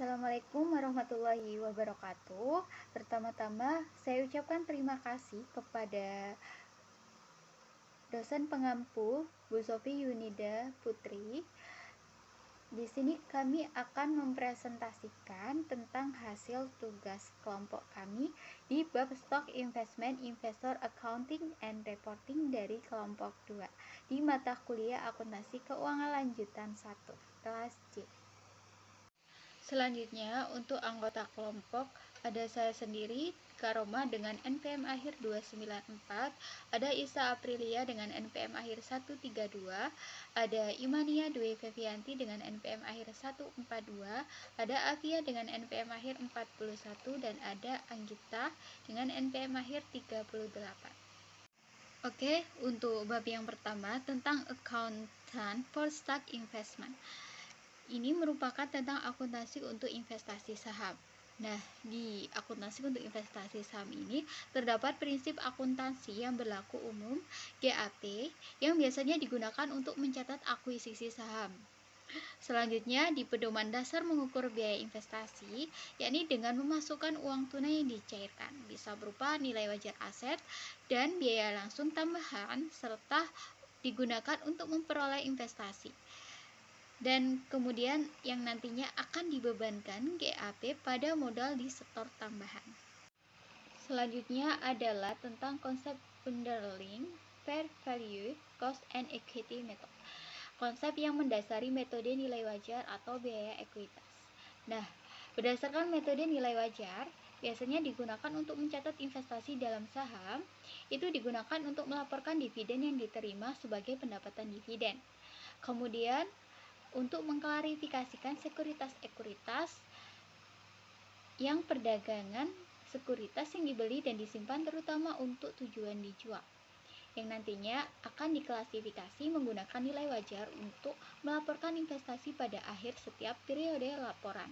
Assalamualaikum warahmatullahi wabarakatuh. Pertama-tama, saya ucapkan terima kasih kepada dosen pengampu Bu Sofi Yunida Putri. Di sini kami akan mempresentasikan tentang hasil tugas kelompok kami di bab Stock Investment Investor Accounting and Reporting dari kelompok 2 di mata kuliah Akuntansi Keuangan Lanjutan 1, kelas C. Selanjutnya, untuk anggota kelompok, ada saya sendiri, Karoma dengan NPM akhir 294, ada Isa Aprilia dengan NPM akhir 132, ada Imania Dwi Fevianti dengan NPM akhir 142, ada Avia dengan NPM akhir 41, dan ada Anggita dengan NPM akhir 38. Oke, untuk bab yang pertama tentang Accountant for Stock Investment. Ini merupakan tentang akuntansi untuk investasi saham. Nah, di akuntansi untuk investasi saham ini terdapat prinsip akuntansi yang berlaku umum GAAP yang biasanya digunakan untuk mencatat akuisisi saham. Selanjutnya, di pedoman dasar mengukur biaya investasi, yakni dengan memasukkan uang tunai yang dicairkan, bisa berupa nilai wajar aset dan biaya langsung tambahan serta digunakan untuk memperoleh investasi. Dan kemudian yang nantinya akan dibebankan GAAP pada modal di setor tambahan. Selanjutnya adalah tentang konsep underlying fair value cost and equity method. Konsep yang mendasari metode nilai wajar atau biaya ekuitas. Nah, berdasarkan metode nilai wajar, biasanya digunakan untuk mencatat investasi dalam saham, itu digunakan untuk melaporkan dividen yang diterima sebagai pendapatan dividen. Kemudian, untuk mengklarifikasikan sekuritas-sekuritas yang perdagangan sekuritas yang dibeli dan disimpan terutama untuk tujuan dijual, yang nantinya akan diklasifikasi menggunakan nilai wajar untuk melaporkan investasi pada akhir setiap periode laporan.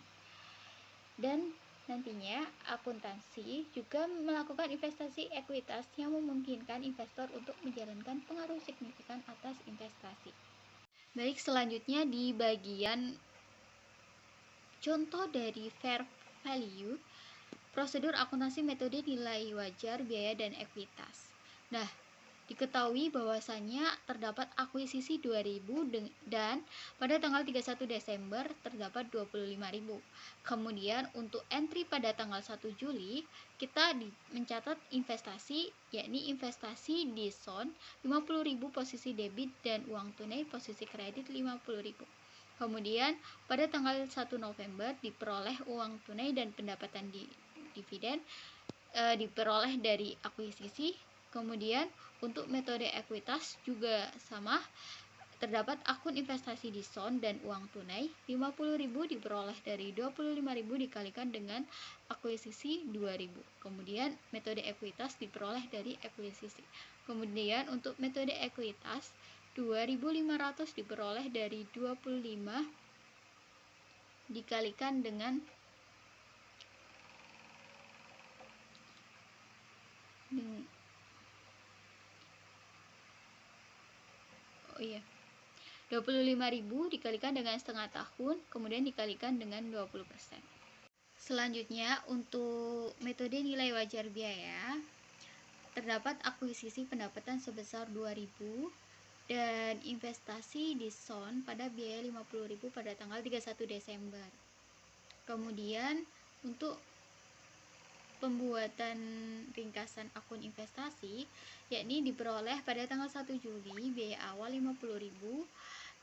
Dan nantinya akuntansi juga melakukan investasi ekuitas yang memungkinkan investor untuk menjalankan pengaruh signifikan atas investasi. Baik, selanjutnya di bagian contoh dari fair value, prosedur akuntansi metode nilai wajar, biaya, dan ekuitas. Nah, diketahui bahwasannya terdapat akuisisi 2000 dan pada tanggal 31 Desember terdapat 25.000. Kemudian untuk entry pada tanggal 1 Juli kita mencatat investasi, yakni investasi di SON 50.000 posisi debit dan uang tunai posisi kredit 50.000. Kemudian pada tanggal 1 November diperoleh uang tunai dan pendapatan dividen diperoleh dari akuisisi. Kemudian untuk metode ekuitas juga sama, terdapat akun investasi di SON dan uang tunai 50.000 diperoleh dari 25.000 dikalikan dengan akuisisi 2.000. Kemudian metode ekuitas diperoleh dari akuisisi. Kemudian untuk metode ekuitas 2.500 diperoleh dari 25 dikalikan dengan 25.000 dikalikan dengan setengah tahun, kemudian dikalikan dengan 20%. Selanjutnya untuk metode nilai wajar biaya, terdapat akuisisi pendapatan sebesar 2.000 dan investasi di SON pada biaya 50.000 pada tanggal 31 Desember. Kemudian untuk pembuatan ringkasan akun investasi, yakni diperoleh pada tanggal 1 Juli biaya awal 50.000,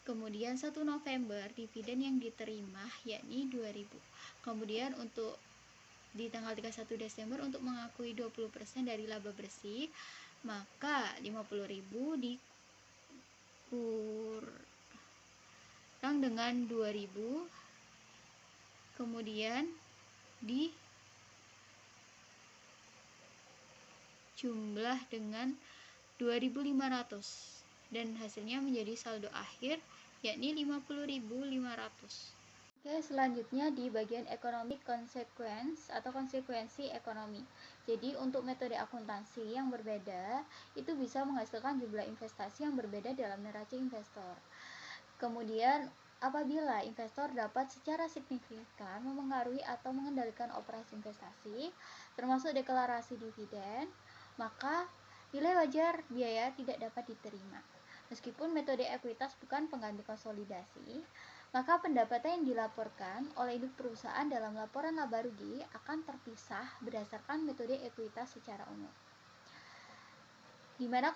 kemudian 1 November dividen yang diterima yakni 2.000. Kemudian untuk di tanggal 31 Desember untuk mengakui 20% dari laba bersih, maka 50.000 dikurang dengan 2.000, kemudian di jumlah dengan 2.500 dan hasilnya menjadi saldo akhir yakni 50.500. Oke, selanjutnya di bagian ekonomi consequence atau konsekuensi ekonomi. Jadi untuk metode akuntansi yang berbeda itu bisa menghasilkan jumlah investasi yang berbeda dalam neraca investor. Kemudian apabila investor dapat secara signifikan memengaruhi atau mengendalikan operasi investasi, termasuk deklarasi dividen, maka nilai wajar biaya tidak dapat diterima. Meskipun metode ekuitas bukan pengganti konsolidasi, maka pendapatan yang dilaporkan oleh induk perusahaan dalam laporan laba rugi akan terpisah berdasarkan metode ekuitas secara umum, di mana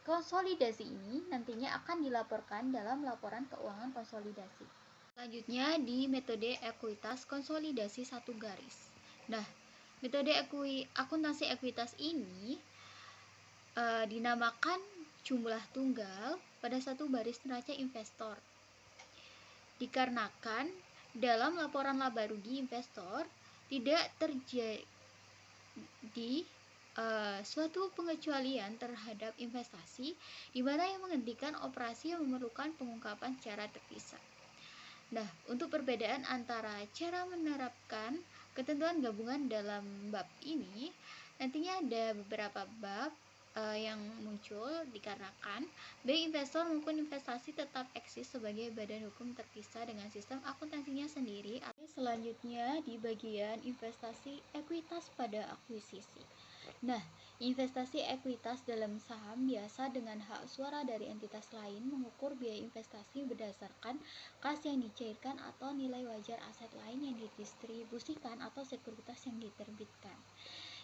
konsolidasi ini nantinya akan dilaporkan dalam laporan keuangan konsolidasi. Selanjutnya di metode ekuitas konsolidasi satu garis. Nah, metode akuntansi ekuitas ini dinamakan jumlah tunggal pada satu baris neraca investor. Dikarenakan dalam laporan laba rugi investor tidak terjadi suatu pengecualian terhadap investasi di mana yang menghentikan operasi yang memerlukan pengungkapan secara terpisah. Nah, untuk perbedaan antara cara menerapkan ketentuan gabungan dalam bab ini, nantinya ada beberapa bab yang muncul dikarenakan baik investor maupun investasi tetap eksis sebagai badan hukum terpisah dengan sistem akuntansinya sendiri. Selanjutnya di bagian investasi ekuitas pada akuisisi. Nah, investasi ekuitas dalam saham biasa dengan hak suara dari entitas lain mengukur biaya investasi berdasarkan kas yang dicairkan atau nilai wajar aset lain yang didistribusikan atau sekuritas yang diterbitkan.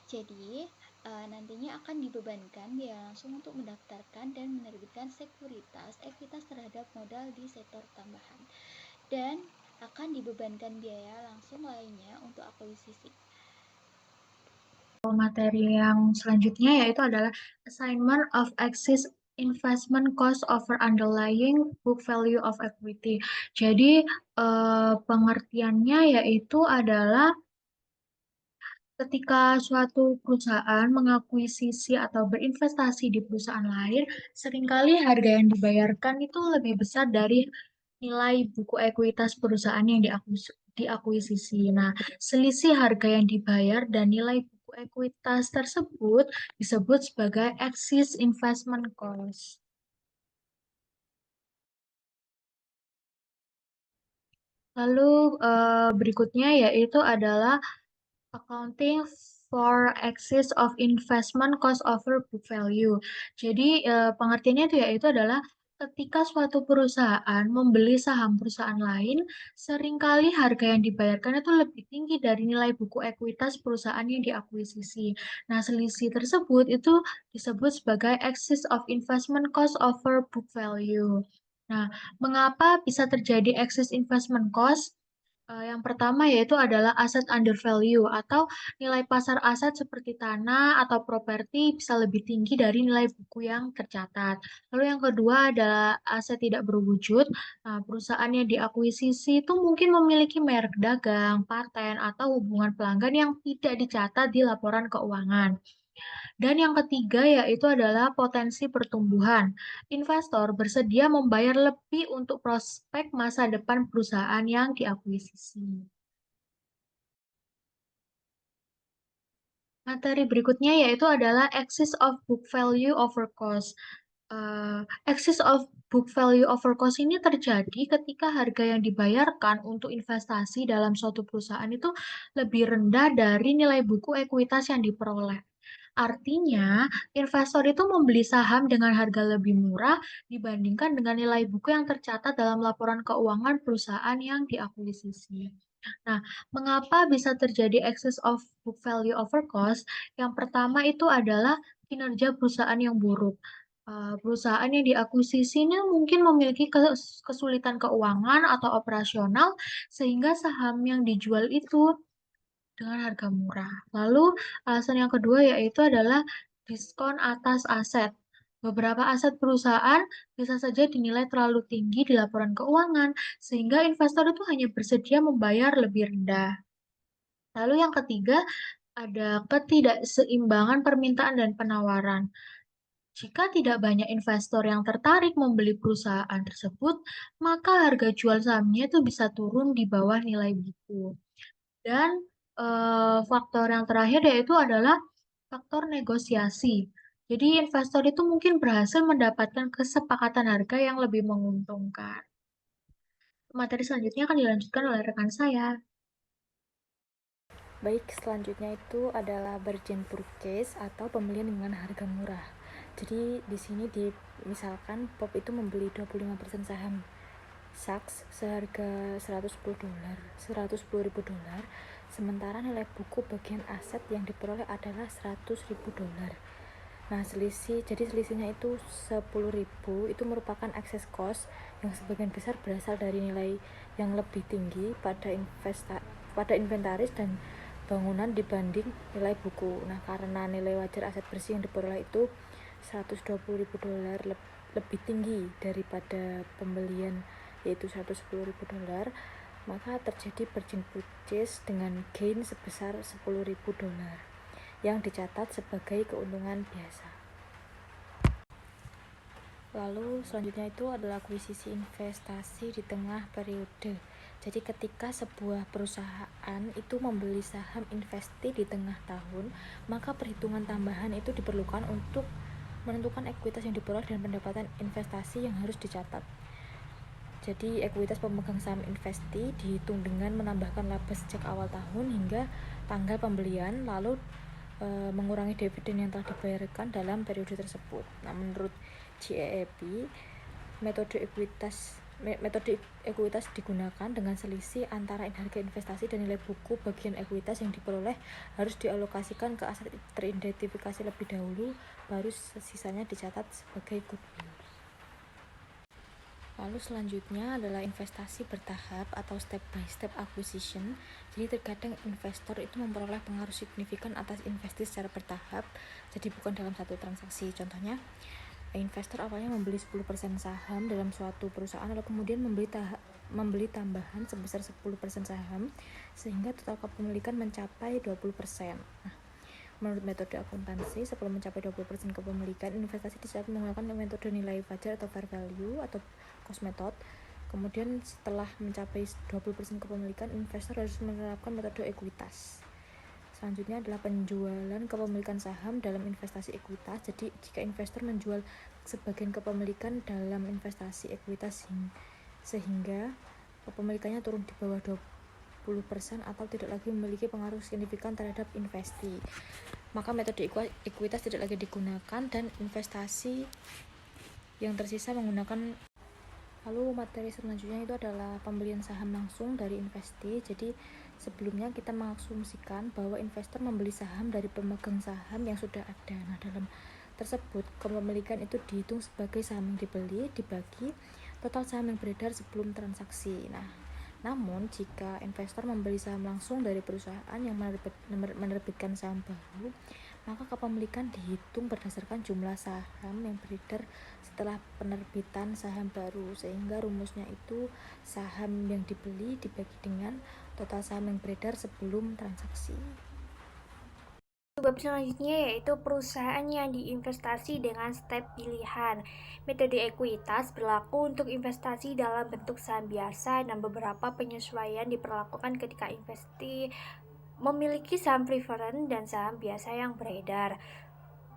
Jadi, nantinya akan dibebankan biaya langsung untuk mendaftarkan dan menerbitkan sekuritas ekuitas terhadap modal di sektor tambahan. Dan akan dibebankan biaya langsung lainnya untuk akuisisi. Materi yang selanjutnya yaitu adalah assignment of excess investment cost over underlying book value of equity. Jadi pengertiannya yaitu adalah ketika suatu perusahaan mengakuisisi atau berinvestasi di perusahaan lain, seringkali harga yang dibayarkan itu lebih besar dari nilai buku ekuitas perusahaan yang diakuisisi. Nah, selisih harga yang dibayar dan nilai buku ekuitas tersebut disebut sebagai excess investment cost. Lalu berikutnya yaitu adalah accounting for excess of investment cost over book value. Jadi pengertiannya itu yaitu adalah ketika suatu perusahaan membeli saham perusahaan lain, seringkali harga yang dibayarkan itu lebih tinggi dari nilai buku ekuitas perusahaan yang diakuisisi. Nah, selisih tersebut itu disebut sebagai excess of investment cost over book value. Nah, mengapa bisa terjadi excess investment cost? Yang pertama yaitu adalah aset under value atau nilai pasar aset seperti tanah atau properti bisa lebih tinggi dari nilai buku yang tercatat. Lalu yang kedua adalah aset tidak berwujud. Nah, perusahaan yang diakuisisi itu mungkin memiliki merek dagang, paten, atau hubungan pelanggan yang tidak dicatat di laporan keuangan. Dan yang ketiga yaitu adalah potensi pertumbuhan. Investor bersedia membayar lebih untuk prospek masa depan perusahaan yang diakuisisi. Materi berikutnya yaitu adalah excess of book value over cost. Excess of book value over cost ini terjadi ketika harga yang dibayarkan untuk investasi dalam suatu perusahaan itu lebih rendah dari nilai buku ekuitas yang diperoleh. Artinya, investor itu membeli saham dengan harga lebih murah dibandingkan dengan nilai buku yang tercatat dalam laporan keuangan perusahaan yang diakuisisi. Nah, mengapa bisa terjadi excess of book value over cost? Yang pertama itu adalah kinerja perusahaan yang buruk. Perusahaan yang diakuisisi ini mungkin memiliki kesulitan keuangan atau operasional sehingga saham yang dijual itu dengan harga murah. Lalu alasan yang kedua yaitu adalah diskon atas aset. Beberapa aset perusahaan bisa saja dinilai terlalu tinggi di laporan keuangan, sehingga investor itu hanya bersedia membayar lebih rendah. Lalu yang ketiga, ada ketidakseimbangan permintaan dan penawaran. Jika tidak banyak investor yang tertarik membeli perusahaan tersebut, maka harga jual sahamnya itu bisa turun di bawah nilai buku. Dan faktor yang terakhir yaitu adalah faktor negosiasi. Jadi investor itu mungkin berhasil mendapatkan kesepakatan harga yang lebih menguntungkan. Materi selanjutnya akan dilanjutkan oleh rekan saya. Baik, selanjutnya itu adalah bargain purchase atau pembelian dengan harga murah. Jadi di sini misalkan Pop itu membeli 25% saham Saks seharga 110 dolar, 110.000 dolar, sementara nilai buku bagian aset yang diperoleh adalah 100.000 dolar. Nah, jadi selisihnya itu 10.000 itu merupakan excess cost yang sebagian besar berasal dari nilai yang lebih tinggi pada inventaris dan bangunan dibanding nilai buku. Nah, karena nilai wajar aset bersih yang diperoleh itu 120.000 dolar lebih tinggi daripada pembelian yaitu 110.000 dolar, maka terjadi bargain purchase dengan gain sebesar 10.000 dolar yang dicatat sebagai keuntungan biasa. Lalu selanjutnya itu adalah akuisisi investasi di tengah periode. Jadi ketika sebuah perusahaan itu membeli saham investi di tengah tahun, maka perhitungan tambahan itu diperlukan untuk menentukan ekuitas yang diperoleh dan pendapatan investasi yang harus dicatat. Jadi ekuitas pemegang saham investi dihitung dengan menambahkan laba sejak awal tahun hingga tanggal pembelian, lalu mengurangi dividen yang telah dibayarkan dalam periode tersebut. Nah, menurut GAAP, metode ekuitas digunakan dengan selisih antara harga investasi dan nilai buku bagian ekuitas yang diperoleh harus dialokasikan ke aset teridentifikasi lebih dahulu, baru sisanya dicatat sebagai goodwill. Lalu selanjutnya adalah investasi bertahap atau step by step acquisition. Jadi terkadang investor itu memperoleh pengaruh signifikan atas investasi secara bertahap, jadi bukan dalam satu transaksi. Contohnya, investor awalnya membeli 10% saham dalam suatu perusahaan, lalu kemudian membeli tambahan sebesar 10% saham, sehingga total kepemilikan mencapai 20%. Nah, menurut metode akuntansi, sebelum mencapai 20% kepemilikan, investasi dicatat menggunakan metode nilai fajar atau fair value atau cost method. Kemudian setelah mencapai 20% kepemilikan, investor harus menerapkan metode ekuitas. Selanjutnya adalah penjualan kepemilikan saham dalam investasi ekuitas. Jadi jika investor menjual sebagian kepemilikan dalam investasi ekuitas sehingga kepemilikannya turun di bawah 20% atau tidak lagi memiliki pengaruh signifikan terhadap investasi, maka metode ekuitas tidak lagi digunakan dan investasi yang tersisa menggunakan. Lalu materi selanjutnya itu adalah pembelian saham langsung dari investi. Jadi sebelumnya kita mengasumsikan bahwa investor membeli saham dari pemegang saham yang sudah ada. Nah, dalam tersebut kepemilikan itu dihitung sebagai saham yang dibeli dibagi total saham yang beredar sebelum transaksi. Namun jika investor membeli saham langsung dari perusahaan yang menerbitkan saham baru, maka kepemilikan dihitung berdasarkan jumlah saham yang beredar setelah penerbitan saham baru, sehingga rumusnya itu saham yang dibeli dibagi dengan total saham yang beredar sebelum transaksi. Bab selanjutnya yaitu perusahaan yang diinvestasi dengan step pilihan. Metode ekuitas berlaku untuk investasi dalam bentuk saham biasa dan beberapa penyesuaian diperlakukan ketika investi memiliki saham preferen dan saham biasa yang beredar,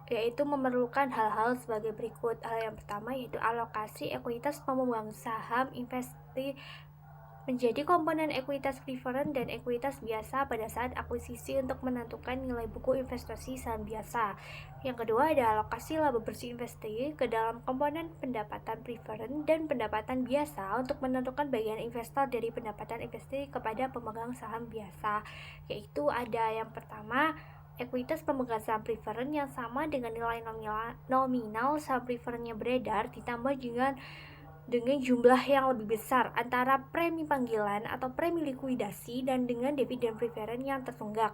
yaitu memerlukan hal-hal sebagai berikut. Hal yang pertama yaitu alokasi ekuitas pemegang saham investi menjadi komponen ekuitas preferen dan ekuitas biasa pada saat akuisisi untuk menentukan nilai buku investasi saham biasa. Yang kedua ada alokasi laba bersih investi ke dalam komponen pendapatan preferen dan pendapatan biasa untuk menentukan bagian investor dari pendapatan investi kepada pemegang saham biasa, yaitu ada yang pertama ekuitas pemegang saham preferen yang sama dengan nilai nominal saham preferennya beredar ditambah dengan jumlah yang lebih besar antara premi panggilan atau premi likuidasi dan dengan dividen preferen yang tertunggak.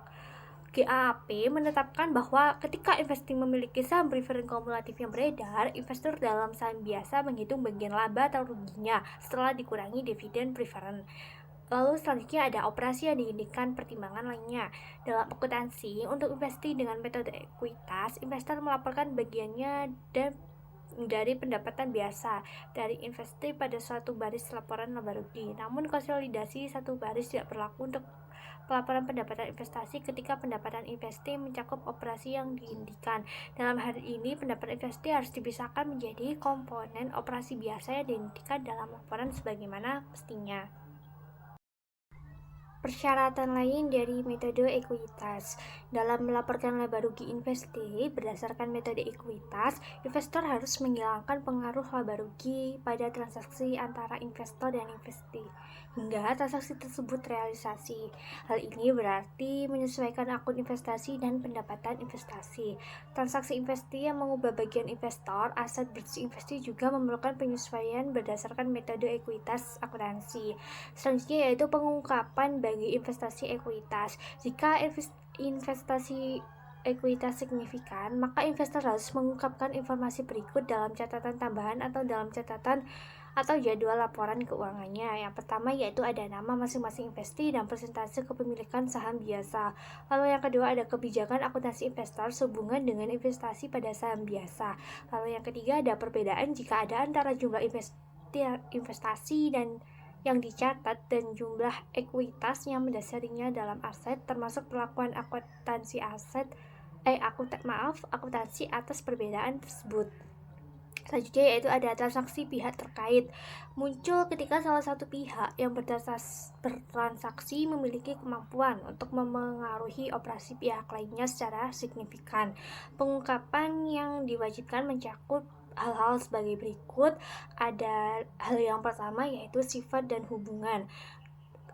GAAP menetapkan bahwa ketika investi memiliki saham preferen kumulatif yang beredar, investor dalam saham biasa menghitung bagian laba atau ruginya setelah dikurangi dividen preferen. Lalu selanjutnya ada operasi yang diinginkan pertimbangan lainnya. Dalam akuntansi, untuk investi dengan metode ekuitas, investor melaporkan bagiannya dan dari pendapatan biasa dari investasi pada suatu baris laporan laba rugi. Namun konsolidasi satu baris tidak berlaku untuk pelaporan pendapatan investasi ketika pendapatan investasi mencakup operasi yang diindikan. Dalam hal ini, pendapatan investasi harus dipisahkan menjadi komponen operasi biasa yang diindikan dalam laporan sebagaimana mestinya. Persyaratan lain dari metode ekuitas. Dalam melaporkan laba rugi investasi berdasarkan metode ekuitas, investor harus menghilangkan pengaruh laba rugi pada transaksi antara investor dan investasi hingga transaksi tersebut realisasi. Hal ini berarti menyesuaikan akun investasi dan pendapatan investasi. Transaksi investasi yang mengubah bagian investor, aset bersih investasi juga memerlukan penyesuaian berdasarkan metode ekuitas akuntansi. Selanjutnya yaitu pengungkapan bagi investasi ekuitas. Jika investasi ekuitas signifikan, maka investor harus mengungkapkan informasi berikut dalam catatan tambahan atau dalam catatan atau jadwal laporan keuangannya. Yang pertama yaitu ada nama masing-masing investasi dan persentase kepemilikan saham biasa. Lalu yang kedua ada kebijakan akuntansi investor sehubungan dengan investasi pada saham biasa. Lalu yang ketiga ada perbedaan jika ada antara jumlah investasi dan yang dicatat dan jumlah ekuitas yang mendasarinya dalam aset, termasuk perlakuan akuntansi akuntansi atas perbedaan tersebut. Selanjutnya yaitu ada transaksi pihak terkait. Muncul ketika salah satu pihak yang bertransaksi memiliki kemampuan untuk memengaruhi operasi pihak lainnya secara signifikan. Pengungkapan yang diwajibkan mencakup hal-hal sebagai berikut. Ada hal yang pertama yaitu sifat dan hubungan.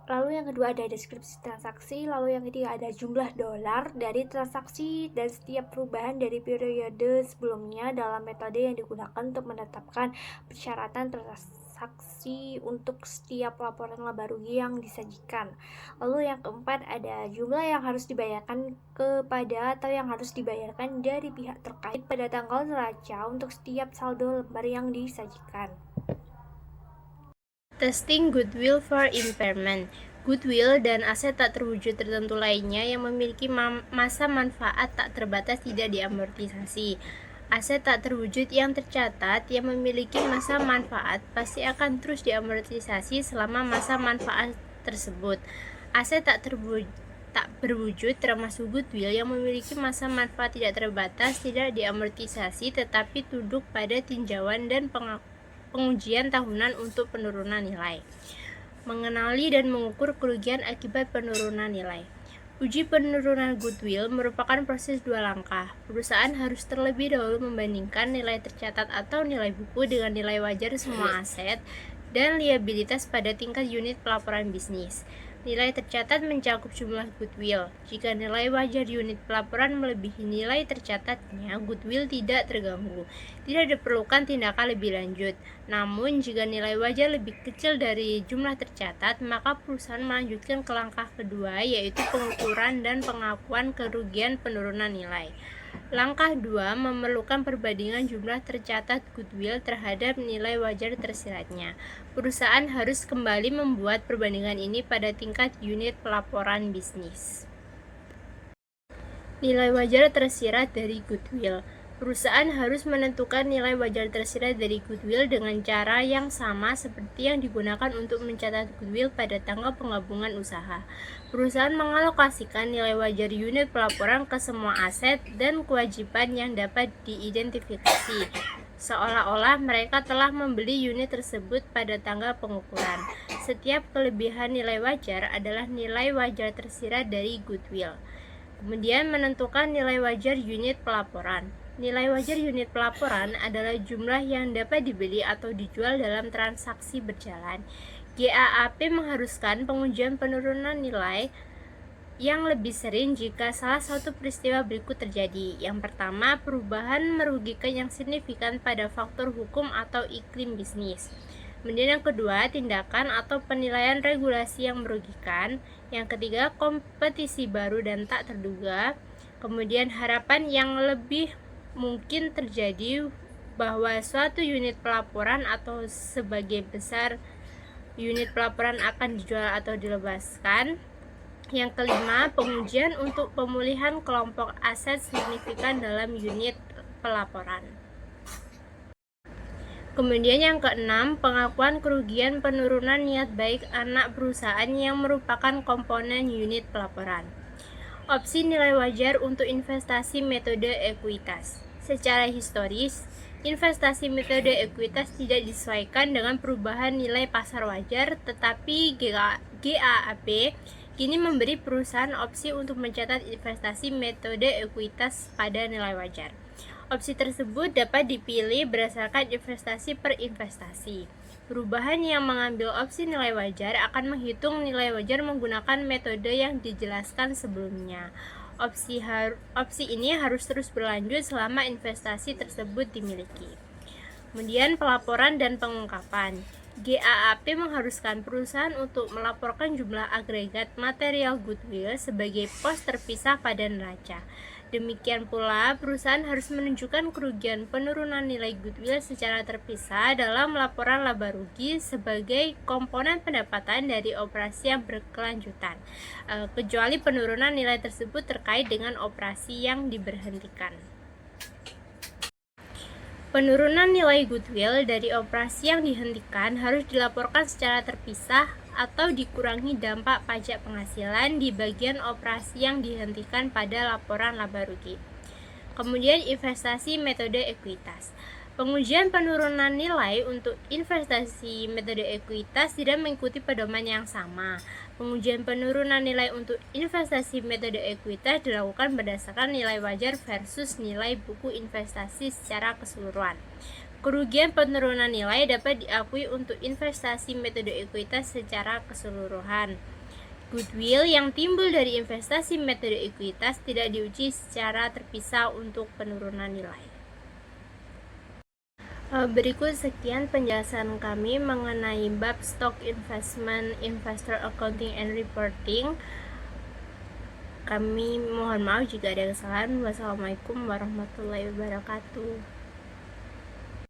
Lalu yang kedua ada deskripsi transaksi. Lalu yang ketiga ada jumlah dolar dari transaksi dan setiap perubahan dari periode sebelumnya dalam metode yang digunakan untuk menetapkan persyaratan transaksi untuk setiap laporan laba rugi yang disajikan. Lalu yang keempat ada jumlah yang harus dibayarkan kepada atau yang harus dibayarkan dari pihak terkait pada tanggal neraca untuk setiap saldo lembar yang disajikan. Testing goodwill for impairment. Goodwill dan aset tak terwujud tertentu lainnya yang memiliki masa manfaat tak terbatas tidak diamortisasi. Aset tak terwujud yang tercatat yang memiliki masa manfaat pasti akan terus diamortisasi selama masa manfaat tersebut. Aset tak berwujud termasuk goodwill yang memiliki masa manfaat tidak terbatas tidak diamortisasi tetapi tunduk pada tinjauan dan pengujian tahunan untuk penurunan nilai. Mengenali dan mengukur kerugian akibat penurunan nilai. Uji penurunan goodwill merupakan proses dua langkah. Perusahaan harus terlebih dahulu membandingkan nilai tercatat atau nilai buku dengan nilai wajar semua aset dan liabilitas pada tingkat unit pelaporan bisnis. Nilai tercatat mencakup jumlah goodwill. Jika nilai wajar unit pelaporan melebihi nilai tercatatnya, goodwill tidak terganggu. Tidak diperlukan tindakan lebih lanjut. Namun, jika nilai wajar lebih kecil dari jumlah tercatat, maka perusahaan melanjutkan ke langkah kedua, yaitu pengukuran dan pengakuan kerugian penurunan nilai. Langkah 2 memerlukan perbandingan jumlah tercatat goodwill terhadap nilai wajar tersiratnya. Perusahaan harus kembali membuat perbandingan ini pada tingkat unit pelaporan bisnis. Nilai wajar tersirat dari goodwill. Perusahaan harus menentukan nilai wajar tersirat dari goodwill dengan cara yang sama seperti yang digunakan untuk mencatat goodwill pada tanggal penggabungan usaha. Perusahaan mengalokasikan nilai wajar unit pelaporan ke semua aset dan kewajiban yang dapat diidentifikasi, seolah-olah mereka telah membeli unit tersebut pada tanggal pengukuran. Setiap kelebihan nilai wajar adalah nilai wajar tersirat dari goodwill. Kemudian menentukan nilai wajar unit pelaporan. Nilai wajar unit pelaporan adalah jumlah yang dapat dibeli atau dijual dalam transaksi berjalan. GAAP mengharuskan pengujian penurunan nilai yang lebih sering jika salah satu peristiwa berikut terjadi. Yang pertama, perubahan merugikan yang signifikan pada faktor hukum atau iklim bisnis. Kemudian yang kedua, tindakan atau penilaian regulasi yang merugikan. Yang ketiga, kompetisi baru dan tak terduga. Kemudian harapan yang lebih mungkin terjadi bahwa suatu unit pelaporan atau sebagai besar unit pelaporan akan dijual atau dilepaskan. Yang kelima, pengujian untuk pemulihan kelompok aset signifikan dalam unit pelaporan. Kemudian yang keenam, pengakuan kerugian penurunan niat baik anak perusahaan yang merupakan komponen unit pelaporan. Opsi nilai wajar untuk investasi metode ekuitas. Secara historis, investasi metode ekuitas tidak disesuaikan dengan perubahan nilai pasar wajar, tetapi GAAP kini memberi perusahaan opsi untuk mencatat investasi metode ekuitas pada nilai wajar. Opsi tersebut dapat dipilih berdasarkan investasi per investasi. Perubahan yang mengambil opsi nilai wajar akan menghitung nilai wajar menggunakan metode yang dijelaskan sebelumnya. Opsi ini harus terus berlanjut selama investasi tersebut dimiliki. Kemudian pelaporan dan pengungkapan. GAAP mengharuskan perusahaan untuk melaporkan jumlah agregat material goodwill sebagai pos terpisah pada neraca. Demikian pula, perusahaan harus menunjukkan kerugian penurunan nilai goodwill secara terpisah dalam laporan laba rugi sebagai komponen pendapatan dari operasi yang berkelanjutan, kecuali penurunan nilai tersebut terkait dengan operasi yang diberhentikan. Penurunan nilai goodwill dari operasi yang dihentikan harus dilaporkan secara terpisah atau dikurangi dampak pajak penghasilan di bagian operasi yang dihentikan pada laporan laba rugi. Kemudian investasi metode ekuitas. Pengujian penurunan nilai untuk investasi metode ekuitas tidak mengikuti pedoman yang sama. Pengujian penurunan nilai untuk investasi metode ekuitas dilakukan berdasarkan nilai wajar versus nilai buku investasi secara keseluruhan. Kerugian penurunan nilai dapat diakui untuk investasi metode ekuitas secara keseluruhan. Goodwill yang timbul dari investasi metode ekuitas tidak diuji secara terpisah untuk penurunan nilai. Berikut sekian penjelasan kami mengenai bab Stock Investment, Investor Accounting and Reporting. Kami mohon maaf jika ada kesalahan. Wassalamualaikum warahmatullahi wabarakatuh.